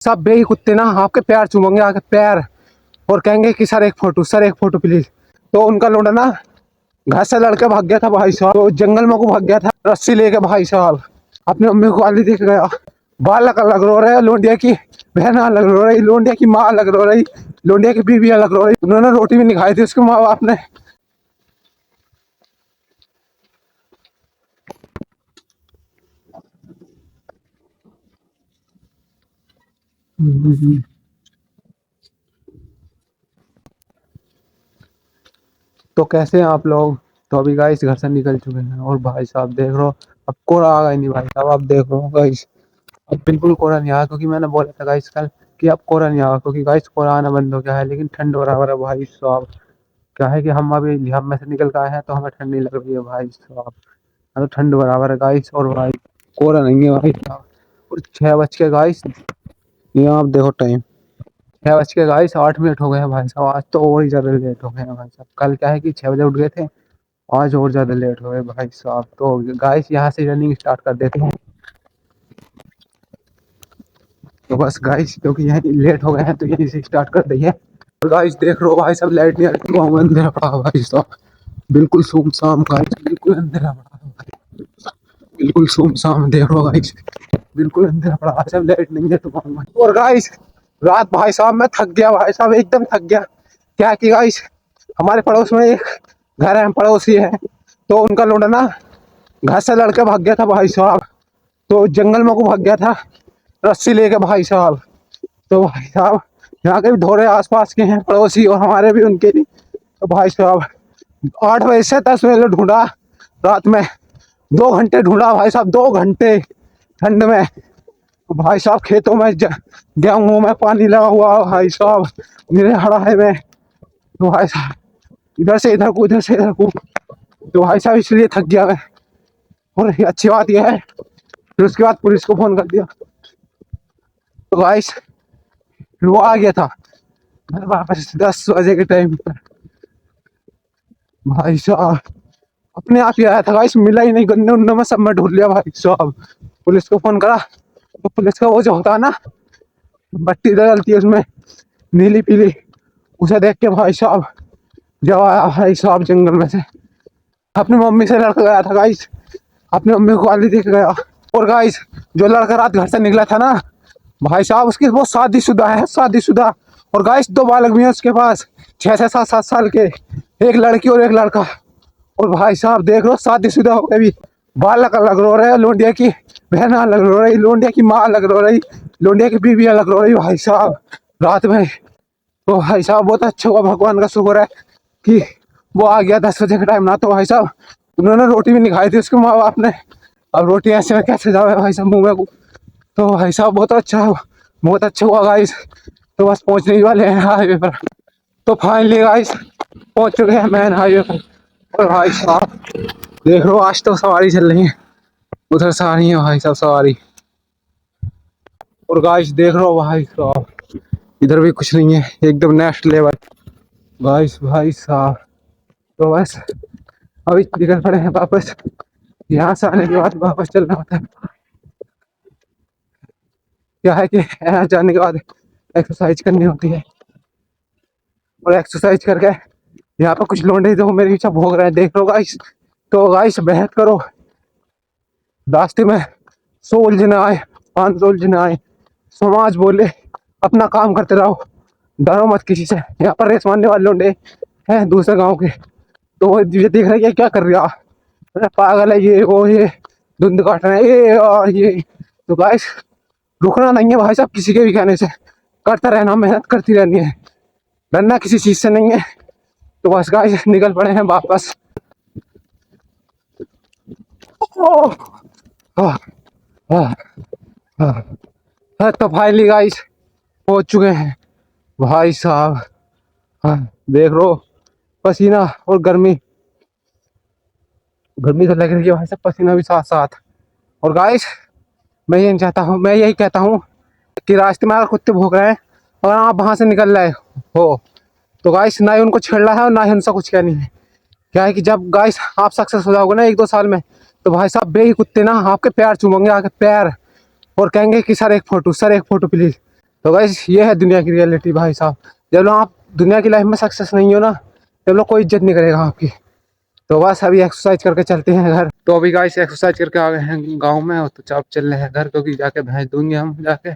सब बेही कुत्ते ना आपके पैर चूमेंगे, आके पैर, और कहेंगे कि सर एक फोटो प्लीज। तो उनका लोंडा ना घर से लड़के भाग गया था भाई साहब, तो जंगल में को भाग गया था रस्सी लेके भाई साहब। अपनी मम्मी को गाली देके गया, बाल अलग रो रहे हैं, लोंडिया की बहन अलग रो रही, लोंडिया की माँ अलग रो रही, लोंडिया की बीवी अलग रो रही। उन्होंने रोटी भी नहीं खाई थी उसके माँ बाप ने। तो कैसे हैं आप लोग? तो अभी गाइस घर से निकल चुके हैं और भाई साहब देख रहे हो, अब कोहरा आ गया नहीं भाई साहब। आप देख रहे हो गाइस, अब बिल्कुल कोहरा नहीं आया, क्योंकि मैंने बोला था गाइस कल कि अब कोहरा नहीं आया, क्योंकि गाइस कोहरा आना बंद हो गया है। लेकिन ठंड बराबर है भाई साहब। क्या है कि हम अभी हम में से निकल के आए हैं तो हमें ठंड नहीं लग रही है भाई साहब। तो ठंड बराबर है गाइस, और भाई कोहरा नहीं है भाई साहब। और 6 बज के गाइस, ये आप देखो टाइम, 6 बज के गाइस 8 मिनट हो गए हैं भाई साहब। आज तो और ही ज्यादा लेट हो गए हैं भाई साहब। कल क्या है कि 6 बजे उठ गए थे, आज और ज्यादा लेट हो गए भाई साहब। तो गाइस यहाँ से रनिंग स्टार्ट कर देते हैं। तो बस गाइस क्योंकि यहीं लेट हो गए हैं तो यहीं से स्टार्ट कर दिए। और गाइस देख लो भाई सब लाइट नहीं आ रही, गाँव में अंधेरा पड़ा हुआ भाई साहब, बिल्कुल सुमसाम गाइस, बिल्कुल अंधेरा पड़ा हुआ भाई, बिल्कुल सुमसाम देख लो गाइस, बिल्कुल अंधेरा पड़ा है, सब लाइट नहीं है तो गाँव में। और गाइस रात भाई साहब मैं थक गया भाई साहब, एकदम थक गया। क्या कि गाइस हमारे पड़ोस में एक घर है, पड़ोसी है, तो उनका लोंडा ना घर से लड़के भाग गया था भाई साहब, तो जंगल में को भाग गया था रस्सी लेके भाई साहब। तो भाई साहब यहाँ के भी थोड़े आसपास के हैं पड़ोसी, और हमारे भी उनके भी। तो भाई साहब 8 बजे से 10 बजे ढूंढा, रात में 2 घंटे ढूंढा भाई साहब, 2 घंटे ठंड में। तो भाई साहब खेतों में गेहूं में पानी लगा हुआ भाई साहब, मेरे हड़ा है में। तो भाई साहब इधर से इधर को, इधर से इधर को, तो भाई साहब इसलिए थक गया मैं। और अच्छी बात यह है फिर उसके बाद पुलिस को फोन कर दिया, तो गाइस फिर वो आ गया था घर वापस 10 बजे के टाइम पर। भाई साहब अपने आप ही आया था गाइस, मिला ही नहीं, गन्ने उन्ने में सब में ढूंढ लिया भाई साहब। पुलिस को फोन करा तो पुलिस का वो जो होता है ना बत्ती डलती है उसमें नीली पीली, उसे देख के भाई साहब जब आया भाई साहब जंगल में से, अपनी मम्मी से लड़का गया था गाइस, अपनी मम्मी को गाली दे के गया। और गाइस जो लड़का रात घर से निकला था ना भाई साहब, उसकी वो शादीशुदा है, शादीशुदा। और गाइस 2 बालक भी हैं उसके पास, 6 से 7 साल के, एक लड़की और एक लड़का। और भाई साहब देख लो शादीशुदा होकर भी बालक अलग रो रहे हैं, लोंडिया की बहन अलग रो रही, लोंडिया की माँ अलग रो रही, लोंडिया की बीवी अलग रो रही भाई साहब रात में। तो भाई साहब बहुत अच्छा हुआ, भगवान का शुक्र है कि वो आ गया 10 बजे के टाइम ना, तो भाई साहब उन्होंने रोटी भी नहीं खाई थी उसके माँ बाप ने। अब रोटी ऐसे में कैसे जावे भाई साहब मुँह में। तो भाई साहब बहुत अच्छा हुआ गाइस। तो बस पहुंचने ही वाले हैं हाईवे पर। तो फाइनली गाइस पहुंच चुके हैं मैन हाईवे पर। और भाई साहब देख लो आज तो सवारी चल रही है, उधर से आ रही है भाई साहब सवारी। और गाइस देख लो भाई साहब इधर भी कुछ नहीं है, एकदम नेक्स्ट लेवल गाइस भाई साहब। तो बस अभी निकल पड़े हैं वापस, यहाँ से आने के बाद वापस चलना होता है। क्या है कि यहाँ जाने के बाद एक्सरसाइज करनी होती है, और एक्सरसाइज करके यहाँ पर कुछ लौंडे जो मेरे पीछे भोग रहे हैं देख लो गाइस। तो गाइस मेहनत करो, रास्ते में 100 उलझने आए, 500 उलझने आए, समाज बोले अपना काम करते रहो, डरो मत किसी से। यहाँ पर रेस मारने वाले लौंडे हैं दूसरे गाँव के, तो वो ये देख रहे हैं क्या कर रहा, अरे पागल है ये वो, ये धुंध काट रहे हैं ये और ये। तो गाइस रुकना नहीं है भाई साहब किसी के भी कहने से, करता रहना, मेहनत करती रहनी है, डरना किसी चीज से नहीं है। तो बस गाइस निकल पड़े हैं वापस। ओह, आह, आह, तो फाइनली गाइस पहुंच चुके हैं भाई साहब। हाँ, देख लो पसीना और गर्मी, गर्मी तो लग रही है भाई साहब, पसीना भी साथ साथ। और गाइस मैं यही कहता हूँ कि रास्ते में अगर कुत्ते भौंक रहे हैं और आप वहां से निकल रहे हो, तो गाइस ना ही उनको छेड़ना है और ना ही उनसे कुछ कहनी है। क्या है कि जब गाइस आप सक्सेस हो जाओगे ना 1-2 साल में, तो भाई साहब बेही कुत्ते ना आपके पैर चूमेंगे, आके पैर, और कहेंगे कि सर एक फोटो प्लीज। तो गाइस ये है दुनिया की रियलिटी भाई साहब। जब लोग आप दुनिया की लाइफ में सक्सेस नहीं हो ना, तब लोग कोई इज्जत नहीं करेगा आपकी। तो बस अभी एक्सरसाइज करके चलते हैं घर। तो अभी गाइस एक्सरसाइज करके आ गए हैं गाँव में, और तो चाप चल रहे हैं घर, क्योंकि जाके भैंस दूंगे हम जाके।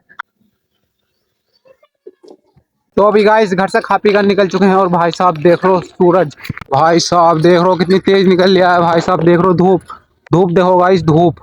तो अभी गाइस घर से खा पी कर निकल चुके हैं, और भाई साहब देख लो सूरज, भाई साहब देख लो कितनी तेज निकल लिया है भाई साहब। देख लो धूप, धूप देखो गाइस, धूप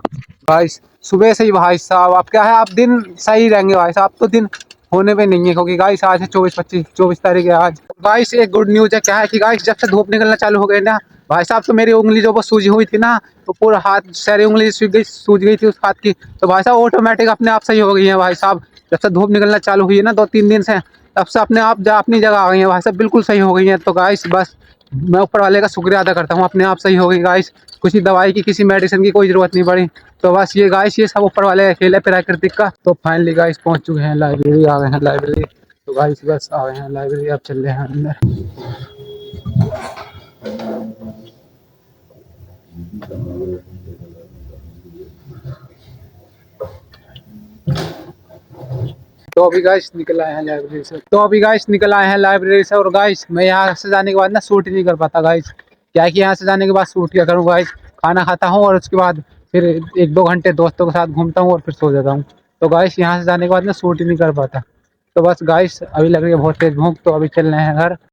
गाइस सुबह से ही भाई साहब। आप क्या है, आप दिन सही रहेंगे भाई साहब, तो दिन होने पे नहीं है, क्योंकि गाइस आज है 24 तारीख है आज। गाइस एक गुड न्यूज है, क्या है कि गाइस जब से धूप निकलना चालू हो गई ना भाई साहब, तो मेरी उंगली जो वो सूजी हुई थी ना, तो पूरा हाथ सारी उंगली सूज गई थी उस हाथ की, तो भाई साहब ऑटोमेटिक अपने आप सही हो गई है भाई साहब। जब से धूप निकलना चालू हुई है ना 2-3 दिन से, तब से अपने आप अपनी जगह आ गई है भाई साहब, बिल्कुल सही हो गई है। तो गाइस बस मैं ऊपर वाले का शुक्रिया अदा करता हूँ, अपने आप सही हो गई गाइस। किसी दवाई की, किसी मेडिसिन की कोई ज़रूरत नहीं पड़ी। तो बस ये गाइस ये सब ऊपर वाले खेल है प्राकृतिक का। तो फाइनली गाइस पहुँच चुके हैं लाइब्रेरी, आ गए हैं लाइब्रेरी। तो गाइस बस आ गए हैं लाइब्रेरी, अब चल रहे हैं अंदर। तो अभी गाइस निकल आए हैं लाइब्रेरी से, और गाइस मैं यहाँ से जाने के बाद ना शूट ही नहीं कर पाता गाइस। क्या है कि यहाँ से जाने के बाद शूट क्या करूँ गाइस, खाना खाता हूँ और उसके बाद फिर 1-2 घंटे दोस्तों के साथ घूमता हूँ और फिर सो जाता हूँ। तो गाइस यहाँ से जाने के बाद ना शूट ही नहीं कर पाता। तो बस गाइस अभी लग रही है बहुत तेज भूख, तो अभी चल रहे हैं घर।